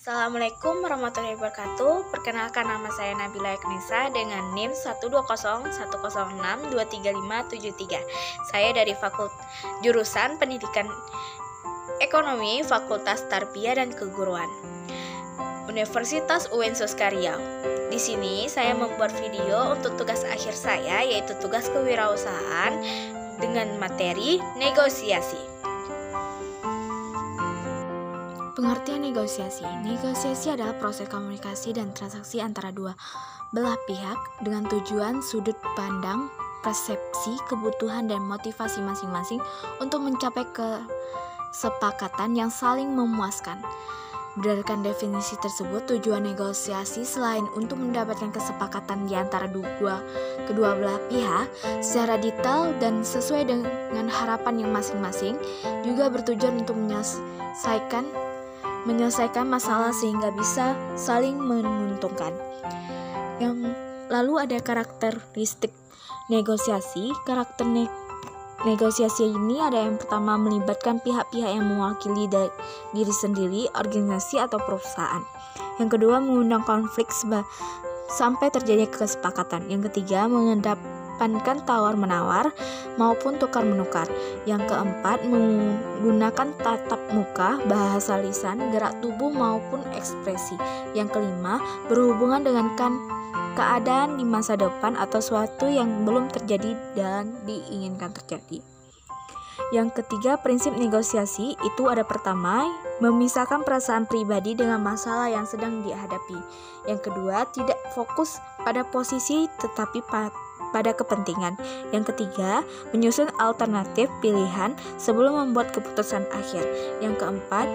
Assalamualaikum warahmatullahi wabarakatuh. Perkenalkan, nama saya Nabila Eknisa dengan NIM 12010062353. Saya dari jurusan Pendidikan Ekonomi Fakultas Tarbiyah dan Keguruan Universitas UIN Suskaria. Di sini saya membuat video untuk tugas akhir saya, yaitu tugas kewirausahaan dengan materi negosiasi. Pengertian negosiasi. Negosiasi adalah proses komunikasi dan transaksi antara dua belah pihak dengan tujuan, sudut pandang, persepsi, kebutuhan, dan motivasi masing-masing untuk mencapai kesepakatan yang saling memuaskan. Berdasarkan definisi tersebut, tujuan negosiasi selain untuk mendapatkan kesepakatan di antara kedua belah pihak secara detail dan sesuai dengan harapan yang masing-masing, juga bertujuan untuk menyelesaikan masalah sehingga bisa saling menguntungkan. Lalu ada karakteristik negosiasi. Negosiasi ini ada yang pertama, melibatkan pihak-pihak yang mewakili diri sendiri, organisasi atau perusahaan. Yang kedua, mengundang konflik sampai terjadi kesepakatan. Yang ketiga, mengedepankan tawar-menawar maupun tukar-menukar. Yang keempat, menggunakan tatap muka, bahasa lisan, gerak tubuh maupun ekspresi. Yang kelima, berhubungan dengan keadaan di masa depan atau suatu yang belum terjadi dan diinginkan terjadi. Yang ketiga, prinsip negosiasi itu ada pertama, memisahkan perasaan pribadi dengan masalah yang sedang dihadapi. Yang kedua, tidak fokus pada posisi tetapi pada kepentingan. Yang ketiga, menyusun alternatif pilihan sebelum membuat keputusan akhir. Yang keempat,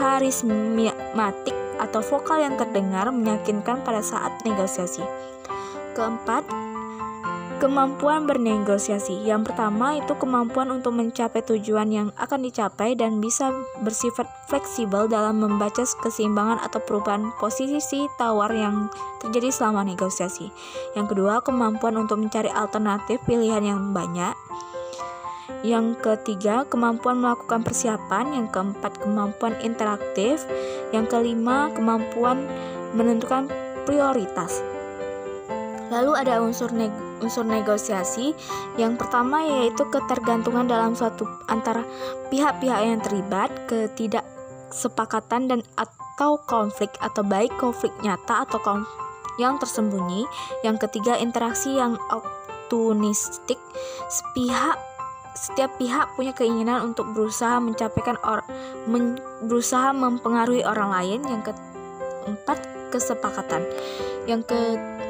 karismatik atau vokal yang terdengar meyakinkan pada saat negosiasi. Keempat, kemampuan bernegosiasi. Yang pertama itu kemampuan untuk mencapai tujuan yang akan dicapai dan bisa bersifat fleksibel dalam membaca keseimbangan atau perubahan posisi tawar yang terjadi selama negosiasi. Yang kedua, kemampuan untuk mencari alternatif pilihan yang banyak. Yang ketiga, kemampuan melakukan persiapan. Yang keempat, kemampuan interaktif. Yang kelima, kemampuan menentukan prioritas. Lalu ada unsur negosiasi. Yang pertama yaitu ketergantungan dalam antara pihak-pihak yang terlibat, ketidaksepakatan dan atau konflik, atau baik konflik nyata atau yang tersembunyi. Yang ketiga, interaksi yang opportunistik. Setiap pihak punya keinginan untuk berusaha berusaha mempengaruhi orang lain. Yang keempat, kesepakatan.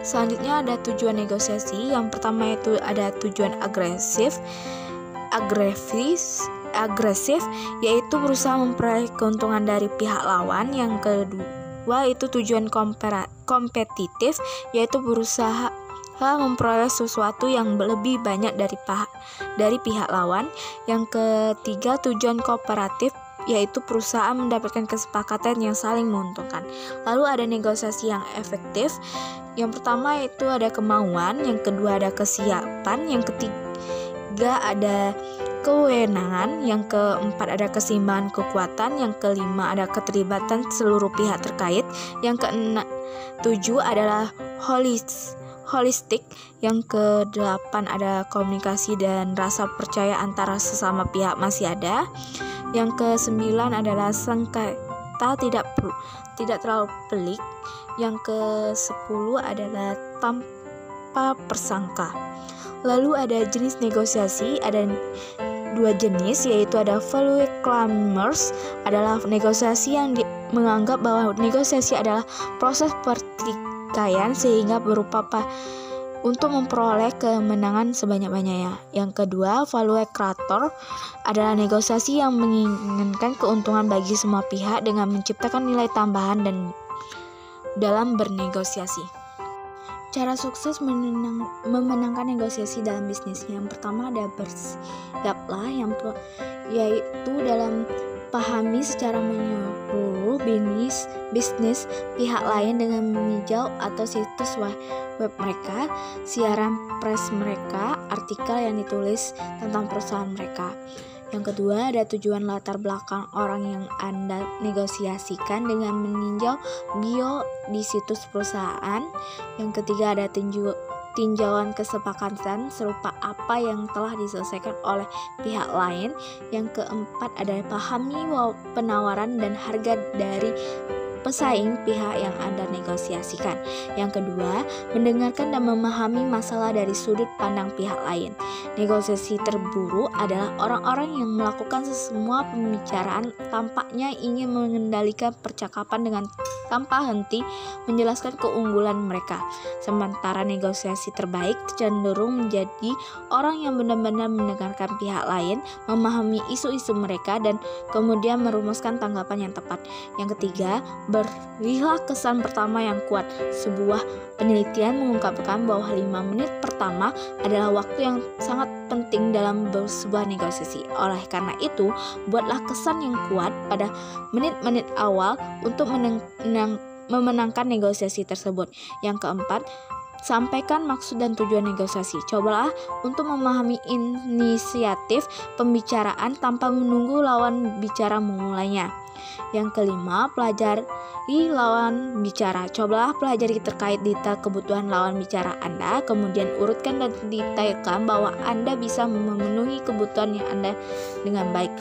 Selanjutnya ada tujuan negosiasi. Yang pertama itu ada tujuan agresif, yaitu berusaha memperoleh keuntungan dari pihak lawan. Yang kedua itu tujuan kompetitif, yaitu berusaha memperoleh sesuatu yang lebih banyak dari pihak lawan. Yang ketiga, tujuan kooperatif, yaitu perusahaan mendapatkan kesepakatan yang saling menguntungkan. Lalu ada negosiasi yang efektif. Yang pertama itu ada kemauan, yang kedua ada kesiapan, yang ketiga ada kewenangan, yang keempat ada keseimbangan kekuatan, yang kelima ada keterlibatan seluruh pihak terkait, yang ketujuh adalah holistik, yang ke-8 ada komunikasi dan rasa percaya antara sesama pihak masih ada. Yang ke-9 adalah sengketa tidak terlalu pelik. Yang ke-10 adalah tanpa persangka. Lalu ada jenis negosiasi, ada dua jenis, yaitu ada value claimers, adalah negosiasi yang menganggap bahwa negosiasi adalah proses pertikaian sehingga berupa untuk memperoleh kemenangan sebanyak-banyaknya. Yang kedua, value creator adalah negosiasi yang menginginkan keuntungan bagi semua pihak dengan menciptakan nilai tambahan dan dalam bernegosiasi. Cara sukses memenangkan negosiasi dalam bisnis. Yang pertama ada bersiaplah, yaitu dalam pahami secara menyeluruh bisnis pihak lain dengan meninjau atau situs web mereka, siaran pers mereka, artikel yang ditulis tentang perusahaan mereka. Yang kedua, ada tujuan latar belakang orang yang Anda negosiasikan dengan meninjau bio di situs perusahaan. Yang ketiga, ada tinjauan kesepakatan serupa apa yang telah diselesaikan oleh pihak lain. Yang keempat, ada pahami penawaran dan harga dari pesaing pihak yang Anda negosiasikan. Yang kedua, mendengarkan dan memahami masalah dari sudut pandang pihak lain. Negosiasi terburuk adalah orang-orang yang melakukan semua pembicaraan tampaknya ingin mengendalikan percakapan dengan tanpa henti menjelaskan keunggulan mereka. Sementara negosiasi terbaik cenderung menjadi orang yang benar-benar mendengarkan pihak lain, memahami isu-isu mereka, dan kemudian merumuskan tanggapan yang tepat. Yang ketiga, berilah kesan pertama yang kuat. Sebuah penelitian mengungkapkan bahwa 5 menit pertama adalah waktu yang sangat penting dalam sebuah negosiasi. Oleh karena itu, buatlah kesan yang kuat pada menit-menit awal untuk memenangkan negosiasi tersebut. Yang keempat, sampaikan maksud dan tujuan negosiasi. Cobalah untuk memahami inisiatif pembicaraan tanpa menunggu lawan bicara memulainya. Yang kelima, pelajari lawan bicara. Cobalah pelajari terkait detail kebutuhan lawan bicara Anda, kemudian urutkan dan detailkan bahwa Anda bisa memenuhi kebutuhan yang Anda dengan baik.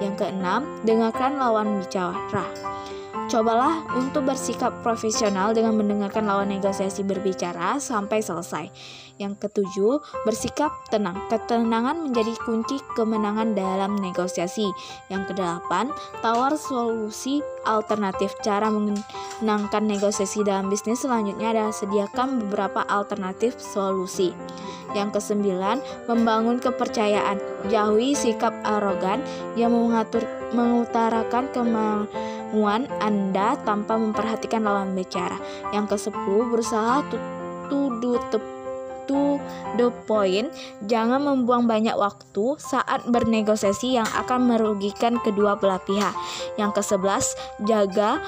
Yang keenam, dengarkan lawan bicara. Cobalah untuk bersikap profesional dengan mendengarkan lawan negosiasi berbicara sampai selesai. Yang ketujuh, bersikap tenang. Ketenangan menjadi kunci kemenangan dalam negosiasi. Yang kedelapan, tawar solusi alternatif. Cara memenangkan negosiasi dalam bisnis selanjutnya adalah sediakan beberapa alternatif solusi. Yang kesembilan, membangun kepercayaan. Jauhi sikap arogan yang mengutarakan kemauan Anda tanpa memperhatikan lawan bicara. Yang ke-10, berusaha to the point. Jangan membuang banyak waktu saat bernegosiasi yang akan merugikan kedua belah pihak. Yang ke-11, jaga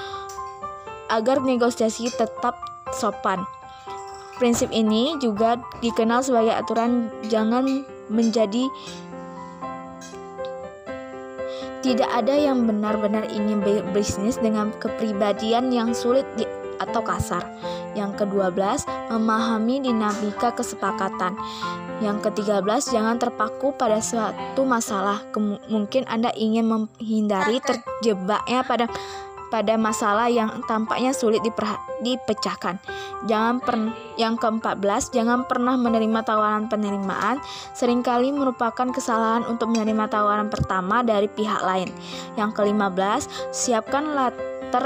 agar negosiasi tetap sopan. Prinsip ini juga dikenal sebagai aturan jangan menjadi. Tidak ada yang benar-benar ingin berbisnis dengan kepribadian yang sulit atau kasar. Yang ke-12, memahami dinamika kesepakatan. Yang ke-13, jangan terpaku pada suatu masalah. Mungkin Anda ingin menghindari terjebaknya pada masalah yang tampaknya sulit dipecahkan. Yang ke-14, jangan pernah menerima tawaran penerimaan. Seringkali merupakan kesalahan untuk menerima tawaran pertama dari pihak lain. Yang ke-15, siapkan letter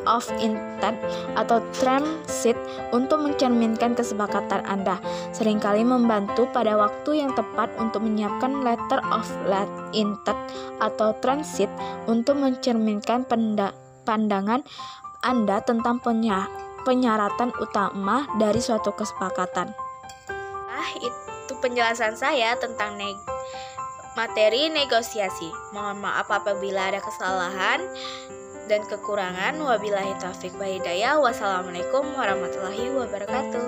of intent atau term sheet untuk mencerminkan kesepakatan Anda. Seringkali membantu pada waktu yang tepat untuk menyiapkan letter of intent atau term sheet untuk mencerminkan pandangan Anda tentang penyaratan utama dari suatu kesepakatan. Nah, itu penjelasan saya tentang materi negosiasi. Mohon maaf apabila ada kesalahan dan kekurangan. Wabillahi taufiq wa hidayah. Wassalamualaikum warahmatullahi wabarakatuh.